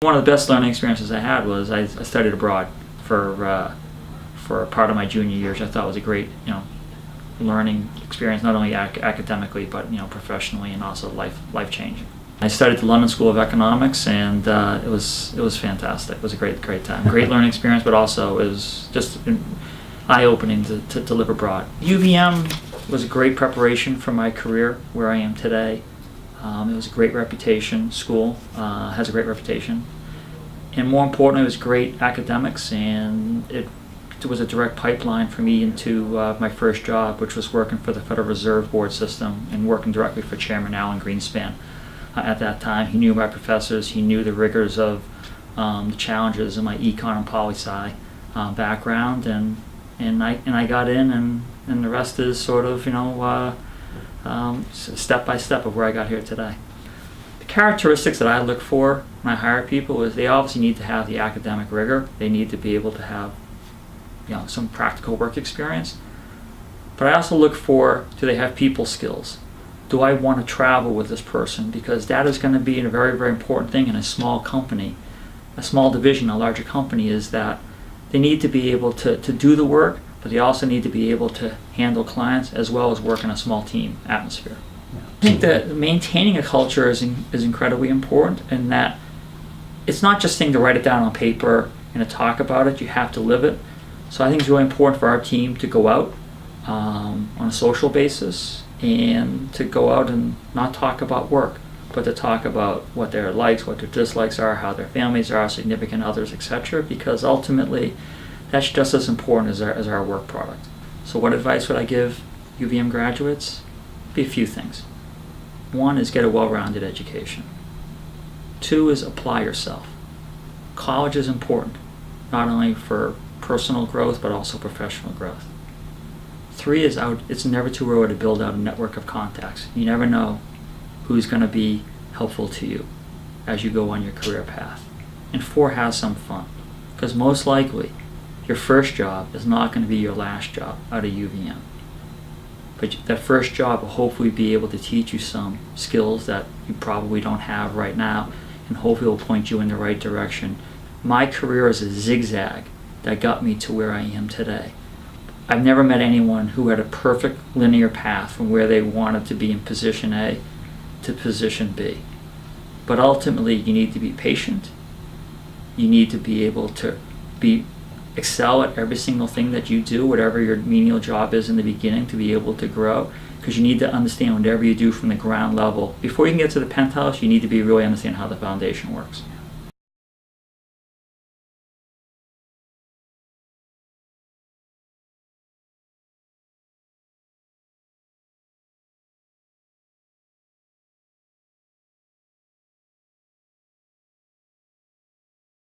One of the best learning experiences I had was I studied abroad for part of my junior year, which I thought was a great, learning experience, not only academically but professionally, and also life changing. I studied at the London School of Economics, and it was fantastic. It was a great time, great learning experience, but also it was just eye-opening to live abroad. UVM was a great preparation for my career where I am today. It was a great reputation. School has a great reputation, and more importantly, it was great academics, and it was a direct pipeline for me into my first job, which was working for the Federal Reserve Board system and working directly for Chairman Alan Greenspan. At that time, he knew my professors. He knew the rigors of the challenges in my econ and poli-sci background, and I got in, and the rest is sort of step by step of where I got here today. The characteristics that I look for when I hire people is they obviously need to have the academic rigor. They need to be able to have some practical work experience. But I also look for, do they have people skills? Do I want to travel with this person? Because that is going to be a very, very important thing in a small company. A small division, a larger company, is that they need to be able to do the work, but they also need to be able to handle clients as well as work in a small team atmosphere. I think that maintaining a culture is incredibly important, and that it's not just a thing to write it down on paper and to talk about it. You have to live it. So I think it's really important for our team to go out on a social basis and to go out and not talk about work, but to talk about what their likes, what their dislikes are, how their families are, significant others, etc. Because ultimately, that's just as important as our work product. So what advice would I give UVM graduates? Be a few things. One is get a well-rounded education. Two is apply yourself. College is important, not only for personal growth, but also professional growth. Three is it's never too early to build out a network of contacts. You never know who's going to be helpful to you as you go on your career path. And four, have some fun. Because most likely, your first job is not going to be your last job out of UVM. But that first job will hopefully be able to teach you some skills that you probably don't have right now, and hopefully will point you in the right direction. My career is a zigzag that got me to where I am today. I've never met anyone who had a perfect linear path from where they wanted to be in position A to position B. But ultimately, you need to be patient. You need to be able to excel at every single thing that you do, whatever your menial job is in the beginning, to be able to grow. Because you need to understand whatever you do from the ground level. Before you can get to the penthouse, you need to really understand how the foundation works.